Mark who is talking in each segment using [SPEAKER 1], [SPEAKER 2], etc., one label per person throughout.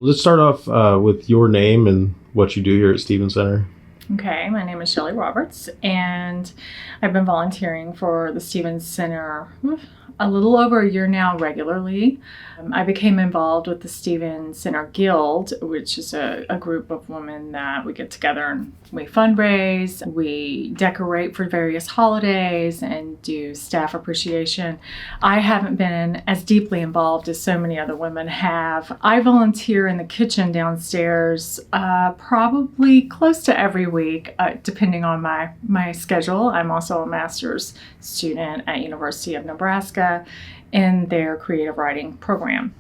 [SPEAKER 1] Let's start off with your name and what you do here at Stevens Center.
[SPEAKER 2] Okay, my name is Shelly Roberts, and I've been volunteering for the Stevens Center a little over a year now regularly. I became involved with the Stevens Center Guild, which is a group of women that we get together and we fundraise, we decorate for various holidays, and do staff appreciation. I haven't been as deeply involved as so many other women have. I volunteer in the kitchen downstairs probably close to every week, depending on my schedule. I'm also a master's student at University of Nebraska in their creative writing program.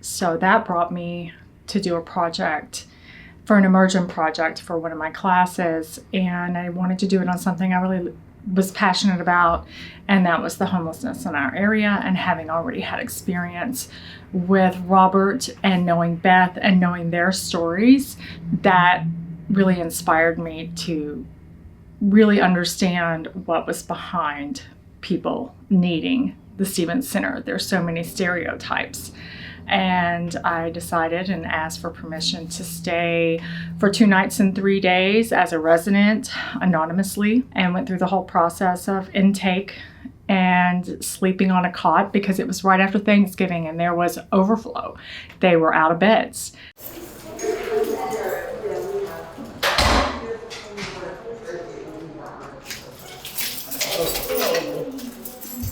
[SPEAKER 2] So that brought me to do a project for an immersion project for one of my classes, and I wanted to do it on something I really was passionate about, and that was the homelessness in our area. And having already had experience with Robert and knowing Beth and knowing their stories, that really inspired me to really understand what was behind people needing the Stevens Center. There's so many stereotypes. And I decided and asked for permission to stay for 2 nights and 3 days as a resident anonymously, and went through the whole process of intake and sleeping on a cot because it was right after Thanksgiving and there was overflow. They were out of beds.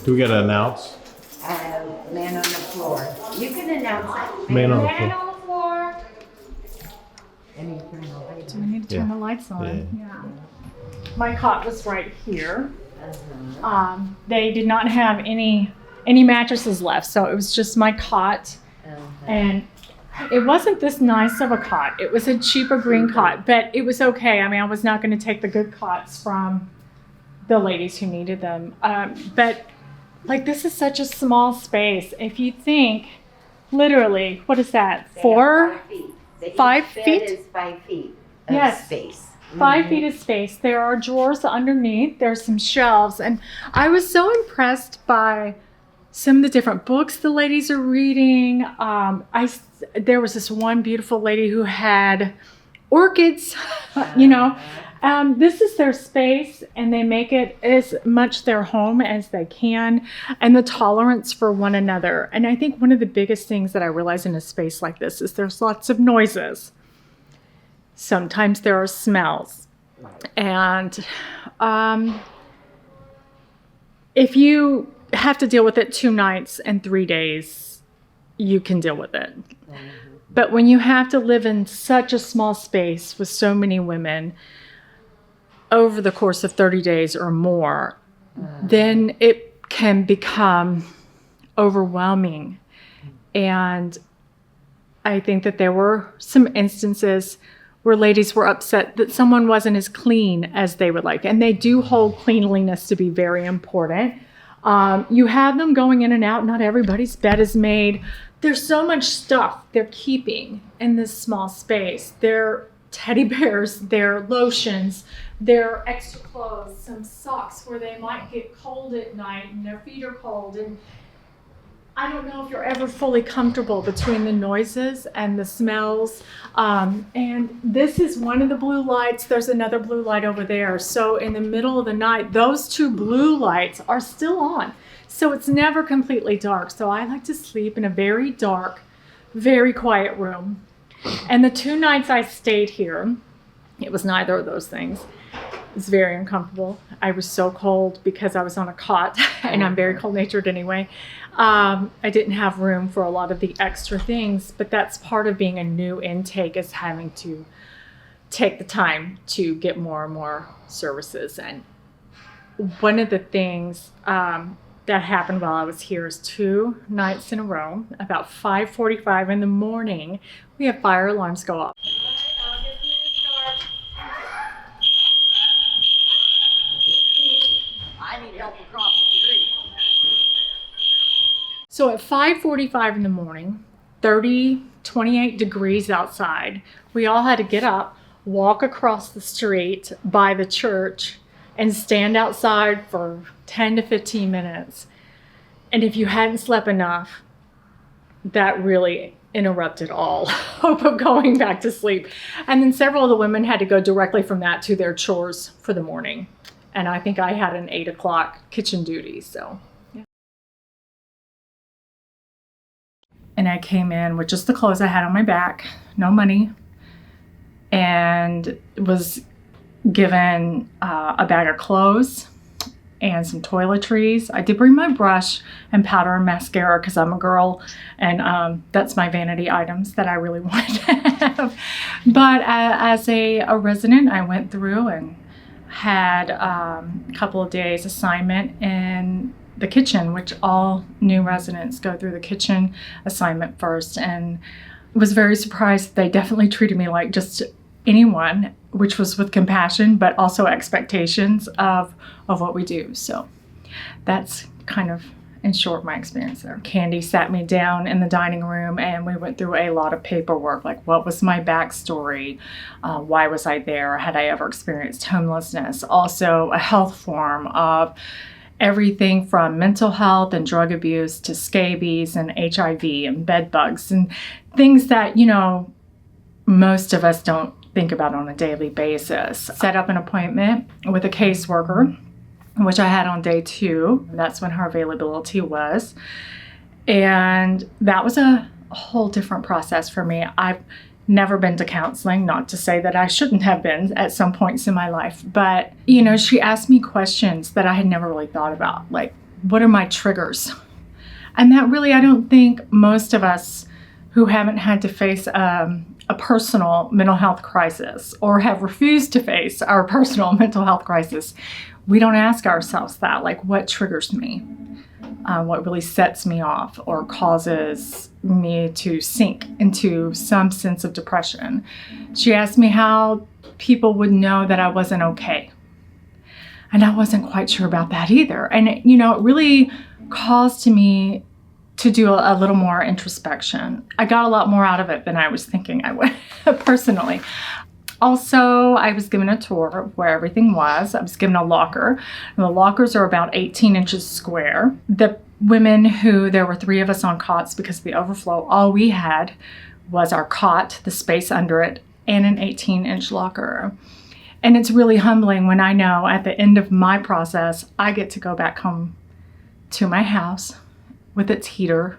[SPEAKER 1] Do we got to announce?
[SPEAKER 3] Man on the floor. You can announce it.
[SPEAKER 1] Man on the
[SPEAKER 2] Man
[SPEAKER 1] floor.
[SPEAKER 2] on the floor.
[SPEAKER 3] And you turn the light
[SPEAKER 2] Do we
[SPEAKER 3] on.
[SPEAKER 2] need to turn the lights on?
[SPEAKER 1] Yeah.
[SPEAKER 2] Yeah. My cot was right here. They did not have any mattresses left, so it was just my cot. And it wasn't this nice of a cot. It was a cheaper green cot, but it was okay. I mean, I was not going to take the good cots from the ladies who needed them. But like, this is such a small space. If you think, literally, what is that?
[SPEAKER 3] They have
[SPEAKER 2] 4?
[SPEAKER 3] 5 feet. The
[SPEAKER 2] 5
[SPEAKER 3] each bed
[SPEAKER 2] feet?
[SPEAKER 3] is 5 feet of
[SPEAKER 2] Yes.
[SPEAKER 3] space.
[SPEAKER 2] 5 feet of space. There are drawers underneath. There's some shelves. And I was so impressed by some of the different books the ladies are reading. There was this one beautiful lady who had orchids, you know. This is their space, and they make it as much their home as they can, and the tolerance for one another. And I think one of the biggest things that I realize in a space like this is there's lots of noises. Sometimes there are smells. And if you have to deal with it 2 nights and 3 days, you can deal with it. But when you have to live in such a small space with so many women over the course of 30 days or more, then it can become overwhelming. And I think that there were some instances where ladies were upset that someone wasn't as clean as they would like. And they do hold cleanliness to be very important. You have them going in and out. Not everybody's bed is made. There's so much stuff they're keeping in this small space. Their teddy bears, their lotions, their extra clothes, some socks where they might get cold at night and their feet are cold. And I don't know if you're ever fully comfortable between the noises and the smells. And this is one of the blue lights. There's another blue light over there. So in the middle of the night, those 2 blue lights are still on. So it's never completely dark. So I like to sleep in a very dark, very quiet room. And the 2 nights I stayed here, it was neither of those things. It was very uncomfortable. I was so cold because I was on a cot, and I'm very cold-natured anyway. I didn't have room for a lot of the extra things, but that's part of being a new intake, is having to take the time to get more and more services. And one of the things that happened while I was here is 2 nights in a row, about 5:45 in the morning, we have fire alarms go off.
[SPEAKER 3] I need help across the street.
[SPEAKER 2] So at 5:45 in the morning, 28 degrees outside, we all had to get up, walk across the street by the church, and stand outside for 10 to 15 minutes. And if you hadn't slept enough, that really interrupted all hope of going back to sleep. And then several of the women had to go directly from that to their chores for the morning. And I think I had an 8 o'clock kitchen duty, so. Yeah. And I came in with just the clothes I had on my back, no money, and was given a bag of clothes and some toiletries. I did bring my brush and powder and mascara because I'm a girl, and that's my vanity items that I really wanted to have. But as a resident, I went through and had a couple of days assignment in the kitchen, which all new residents go through the kitchen assignment first, and was very surprised. They definitely treated me like just anyone, which was with compassion, but also expectations of what we do. So that's kind of, in short, my experience there. Candy sat me down in the dining room and we went through a lot of paperwork, like what was my backstory? Why was I there? Had I ever experienced homelessness? Also a health form of everything from mental health and drug abuse to scabies and HIV and bed bugs and things that, you know, most of us don't think about on a daily basis. Set up an appointment with a caseworker, which I had on day 2. That's when her availability was. And that was a whole different process for me. I've never been to counseling, not to say that I shouldn't have been at some points in my life, but, you know, she asked me questions that I had never really thought about, like, what are my triggers? And that really, I don't think most of us who haven't had to face a personal mental health crisis or have refused to face our personal mental health crisis, we don't ask ourselves that, like, what triggers me? What really sets me off or causes me to sink into some sense of depression. She asked me how people would know that I wasn't okay. And I wasn't quite sure about that either. And, you know, it really caused me to do a little more introspection. I got a lot more out of it than I was thinking I would, personally. Also, I was given a tour of where everything was. I was given a locker. And the lockers are about 18 inches square. The women there were 3 of us on cots because of the overflow, all we had was our cot, the space under it, and an 18-inch locker. And it's really humbling when I know at the end of my process, I get to go back home to my house with its heater,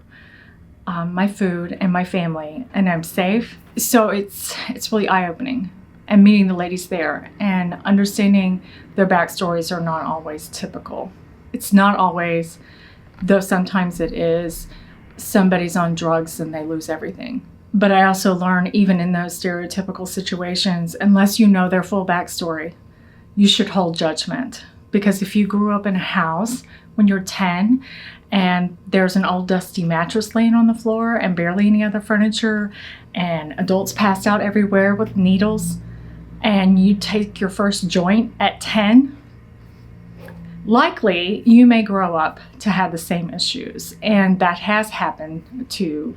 [SPEAKER 2] my food, and my family, and I'm safe. So it's really eye-opening. And meeting the ladies there and understanding their backstories are not always typical. It's not always, though sometimes it is, somebody's on drugs and they lose everything. But I also learn, even in those stereotypical situations, unless you know their full backstory, you should hold judgment. Because if you grew up in a house when you're 10 and there's an old dusty mattress laying on the floor and barely any other furniture and adults passed out everywhere with needles, and you take your first joint at 10, likely you may grow up to have the same issues. And that has happened to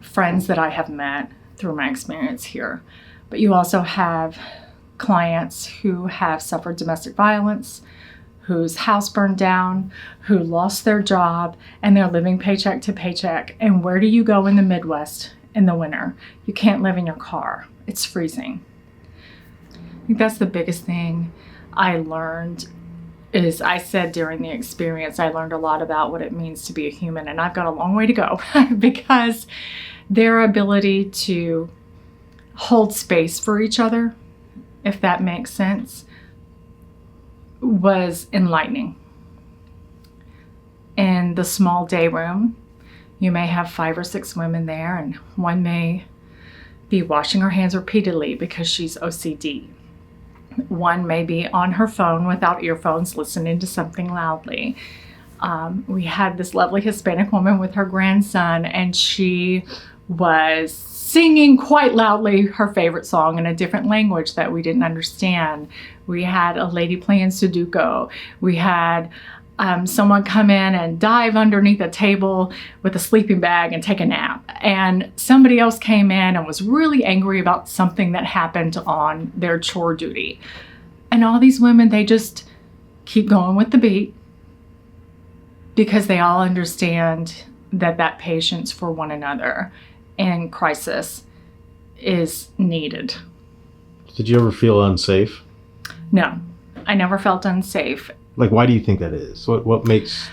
[SPEAKER 2] friends that I have met through my experience here. But you also have clients who have suffered domestic violence, whose house burned down, who lost their job, and they're living paycheck to paycheck. And where do you go in the Midwest in the winter? You can't live in your car. It's freezing. I think that's the biggest thing I learned. Is I said during the experience, I learned a lot about what it means to be a human, and I've got a long way to go because their ability to hold space for each other, if that makes sense, was enlightening. In the small day room, you may have 5 or 6 women there, and one may be washing her hands repeatedly because she's OCD. One may be on her phone without earphones listening to something loudly. We had this lovely Hispanic woman with her grandson, and she was singing quite loudly her favorite song in a different language that we didn't understand. We had a lady playing Sudoku. We had someone come in and dive underneath a table with a sleeping bag and take a nap. And somebody else came in and was really angry about something that happened on their chore duty. And all these women, they just keep going with the beat because they all understand that patience for one another in crisis is needed.
[SPEAKER 1] Did you ever feel unsafe?
[SPEAKER 2] No, I never felt unsafe.
[SPEAKER 1] Like, why do you think that is? What makes...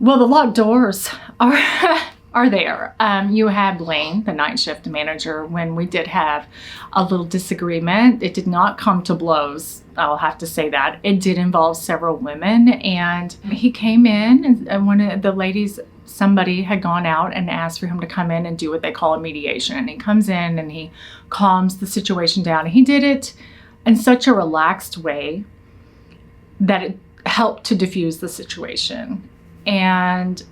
[SPEAKER 2] Well, the locked doors are there. You had Blaine, the night shift manager, when we did have a little disagreement. It did not come to blows. I'll have to say that. It did involve several women, and he came in, and one of the ladies, somebody had gone out and asked for him to come in and do what they call a mediation. And he comes in and he calms the situation down. And he did it in such a relaxed way that it helped to diffuse the situation. And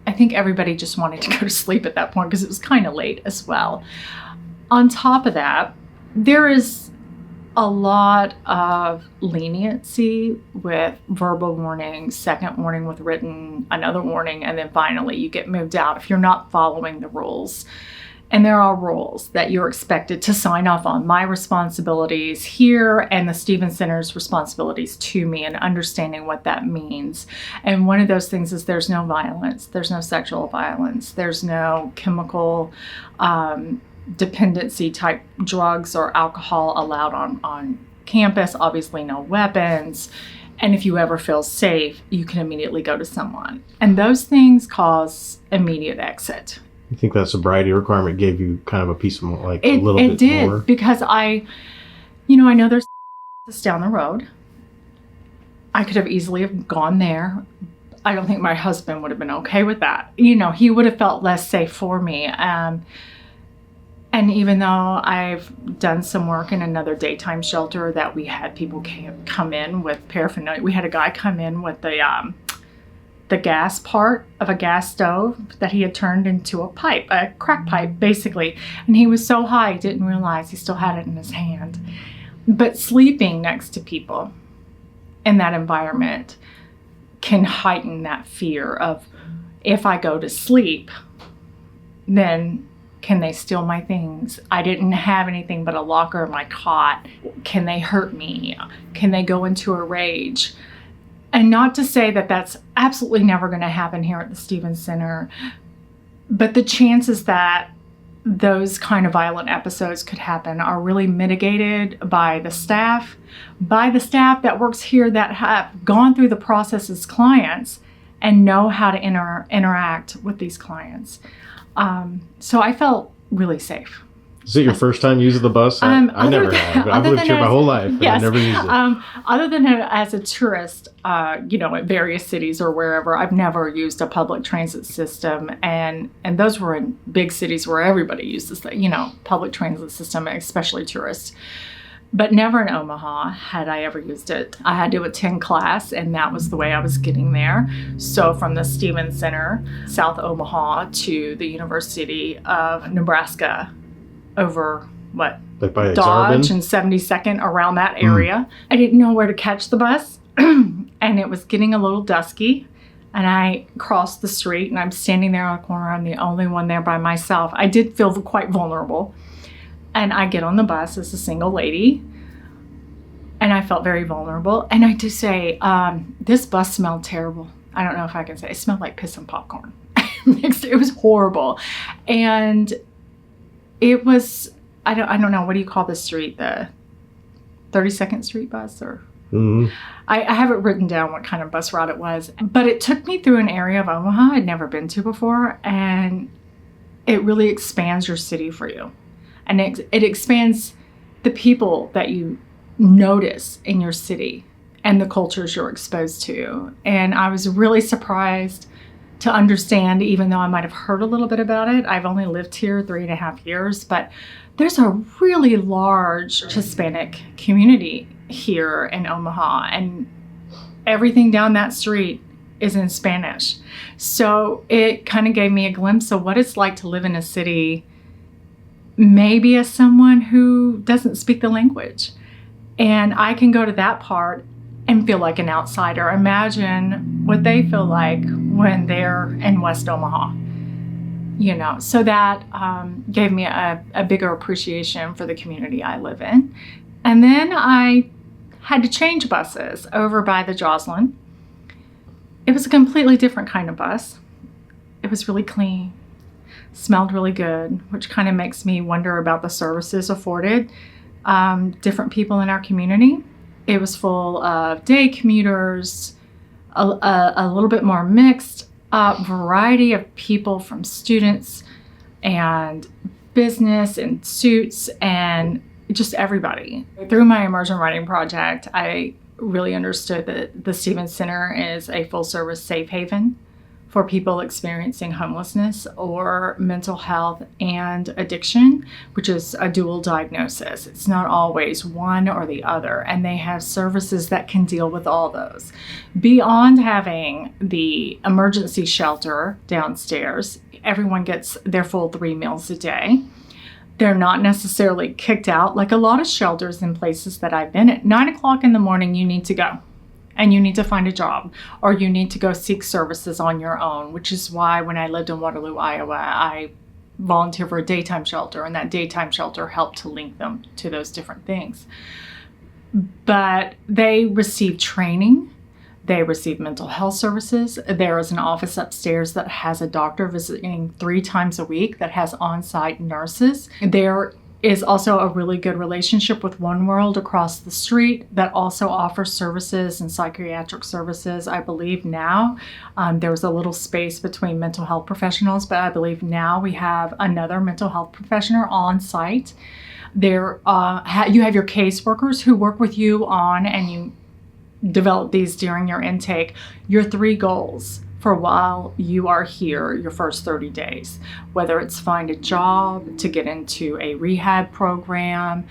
[SPEAKER 2] I think everybody just wanted to go to sleep at that point because it was kind of late as well. On top of that, there is a lot of leniency with verbal warning, second warning with written, another warning, and then finally you get moved out if you're not following the rules. And there are rules that you're expected to sign off on. My responsibilities here and the Stevens Center's responsibilities to me, and understanding what that means. And one of those things is there's no violence. There's no sexual violence. There's no chemical dependency type drugs or alcohol allowed on campus. Obviously no weapons. And if you ever feel safe, you can immediately go to someone. And those things cause immediate exit.
[SPEAKER 1] You think that sobriety requirement gave you kind of a piece of like a little
[SPEAKER 2] bit
[SPEAKER 1] bit
[SPEAKER 2] did,
[SPEAKER 1] more?
[SPEAKER 2] Because I know there's down the road. I could have easily have gone there. I don't think my husband would have been okay with that. He would have felt less safe for me. And even though I've done some work in another daytime shelter that we had people come in with paraphernalia. We had a guy come in with the gas part of a gas stove that he had turned into a pipe, a crack pipe, basically. And he was so high, he didn't realize he still had it in his hand. But sleeping next to people in that environment can heighten that fear of, if I go to sleep, then can they steal my things? I didn't have anything but a locker in my cot. Can they hurt me? Can they go into a rage? And not to say that that's absolutely never going to happen here at the Stevens Center, but the chances that those kind of violent episodes could happen are really mitigated by the staff that works here, that have gone through the process as clients and know how to interact with these clients. So I felt really safe.
[SPEAKER 1] Is it your first time using the bus? I never have. But I've lived here my whole life, and I never used it.
[SPEAKER 2] Other than as a tourist, at various cities or wherever, I've never used a public transit system, and those were in big cities where everybody uses the public transit system, especially tourists. But never in Omaha had I ever used it. I had to attend class, and that was the way I was getting there. So from the Stevens Center, South Omaha, to the University of Nebraska, over
[SPEAKER 1] like by
[SPEAKER 2] Dodge and 72nd, around that area. I didn't know where to catch the bus, and it was getting a little dusky, and I crossed the street, and I'm standing there on the corner. I'm the only one there by myself. I did feel quite vulnerable, and I get on the bus as a single lady, and I felt very vulnerable. And I just say, this bus smelled terrible. I don't know if I can say it smelled like piss and popcorn mixed. It was horrible, and it was, I don't know, what do you call this street? The 32nd Street bus? Or
[SPEAKER 1] Mm-hmm.
[SPEAKER 2] I have it written down what kind of bus route it was. But it took me through an area of Omaha I'd never been to before. And it really expands your city for you. And it expands the people that you notice in your city and the cultures you're exposed to. And I was really surprised to understand, even though I might have heard a little bit about it. I've only lived here 3.5 years, but there's a really large Hispanic community here in Omaha, and everything down that street is in Spanish. So it kind of gave me a glimpse of what it's like to live in a city, maybe as someone who doesn't speak the language. And I can go to that part and feel like an outsider. Imagine what they feel like when they're in West Omaha. So that gave me a bigger appreciation for the community I live in. And then I had to change buses over by the Joslyn. It was a completely different kind of bus. It was really clean. smelled really good, which kind of makes me wonder about the services afforded different people in our community. It was full of day commuters, a little bit more mixed variety of people, from students and business and suits and just everybody. Through my immersion writing project, I really understood that the Stevens Center is a full service safe haven for people experiencing homelessness or mental health and addiction, which is a dual diagnosis. It's not always one or the other, and they have services that can deal with all those. Beyond having the emergency shelter downstairs, everyone gets their full 3 meals a day. They're not necessarily kicked out like a lot of shelters in places that I've been at. 9 o'clock in the morning, you need to go. And you need to find a job, or you need to go seek services on your own, which is why when I lived in Waterloo, Iowa, I volunteered for a daytime shelter, and that daytime shelter helped to link them to those different things. But they receive training. They receive mental health services. There is an office upstairs that has a doctor visiting 3 times a week that has on-site nurses. There is also a really good relationship with One World across the street that also offers services and psychiatric services. I believe now there was a little space between mental health professionals, but I believe now we have another mental health professional on site. There, you have your caseworkers who work with you on, and you develop these during your intake, your 3 goals for while you are here, your first 30 days, whether it's find a job, to get into a rehab program,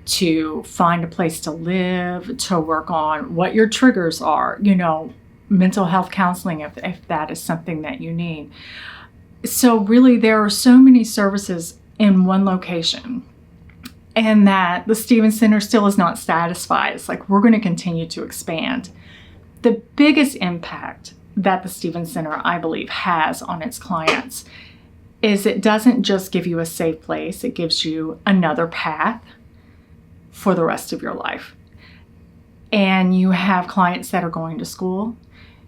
[SPEAKER 2] to find a place to live, to work on what your triggers are, mental health counseling if that is something that you need. So really, there are so many services in one location, and that the Stevens Center still is not satisfied. It's like, we're going to continue to expand. The biggest impact that the Stevens Center, I believe, has on its clients is it doesn't just give you a safe place, it gives you another path for the rest of your life. And you have clients that are going to school.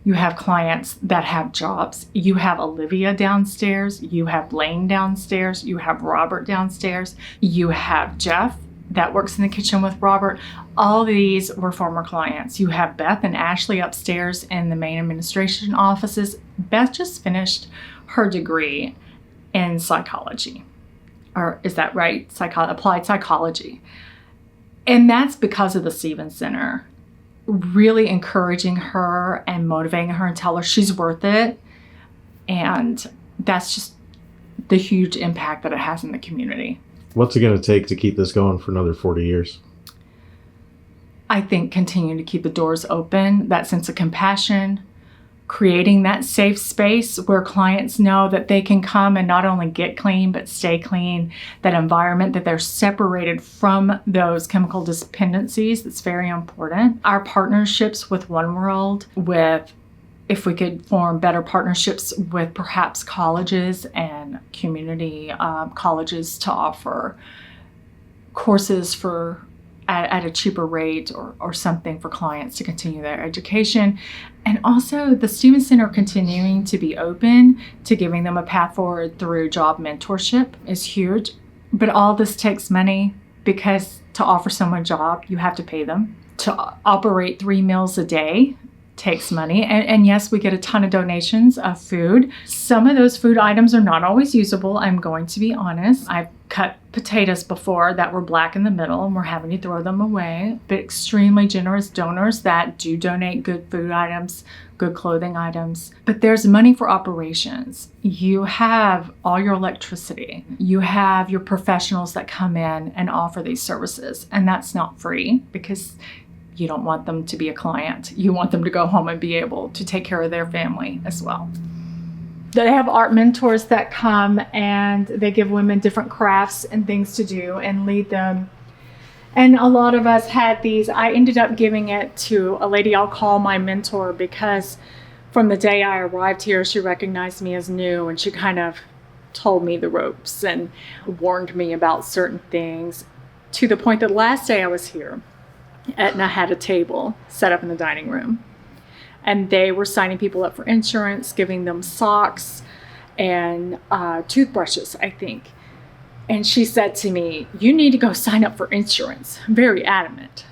[SPEAKER 2] You have clients that have jobs. You have Olivia downstairs. You have Blaine downstairs. You have Robert downstairs. You have Jeff that works in the kitchen with Robert. All these were former clients. You have Beth and Ashley upstairs in the main administration offices. Beth just finished her degree in psychology. Or is that right? Applied psychology. And that's because of the Stevens Center really encouraging her and motivating her and tell her she's worth it. And that's just the huge impact that it has in the community.
[SPEAKER 1] What's it going to take to keep this going for another 40 years?
[SPEAKER 2] I think continuing to keep the doors open, that sense of compassion, creating that safe space where clients know that they can come and not only get clean, but stay clean, that environment, that they're separated from those chemical dependencies. That's very important. Our partnerships with One World, if we could form better partnerships with perhaps colleges and community colleges to offer courses at a cheaper rate or something for clients to continue their education. And also the Stevens Center continuing to be open to giving them a path forward through job mentorship is huge. But all this takes money, because to offer someone a job, you have to pay them. To operate 3 meals a day takes money. And yes, we get a ton of donations of food. Some of those food items are not always usable, I'm going to be honest. I've cut potatoes before that were black in the middle, and we're having to throw them away. But extremely generous donors that do donate good food items, good clothing items. But there's money for operations. You have all your electricity. You have your professionals that come in and offer these services. And that's not free, because you don't want them to be a client. You want them to go home and be able to take care of their family as well. They have art mentors that come and they give women different crafts and things to do and lead them. And a lot of us had these. I ended up giving it to a lady I'll call my mentor, because from the day I arrived here, she recognized me as new, and she kind of told me the ropes and warned me about certain things, to the point that last day I was here, Aetna had a table set up in the dining room, and they were signing people up for insurance, giving them socks, and toothbrushes, I think. And she said to me, "You need to go sign up for insurance." I'm very adamant.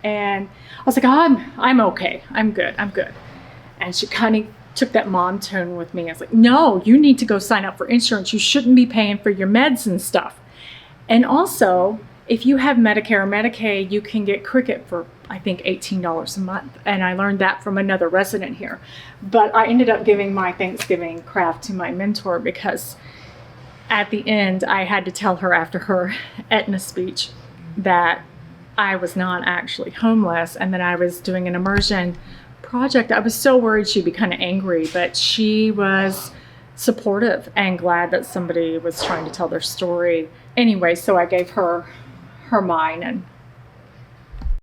[SPEAKER 2] And I was like, "Oh, I'm okay. I'm good. And she kind of took that mom tone with me. I was like, "No, you need to go sign up for insurance. You shouldn't be paying for your meds and stuff. And also, if you have Medicare or Medicaid, you can get Cricket for, I think, $18 a month." And I learned that from another resident here. But I ended up giving my Thanksgiving craft to my mentor because at the end, I had to tell her after her Aetna speech that I was not actually homeless and that I was doing an immersion project. I was so worried she'd be kind of angry, but she was supportive and glad that somebody was trying to tell their story. Anyway, so I gave her mine, and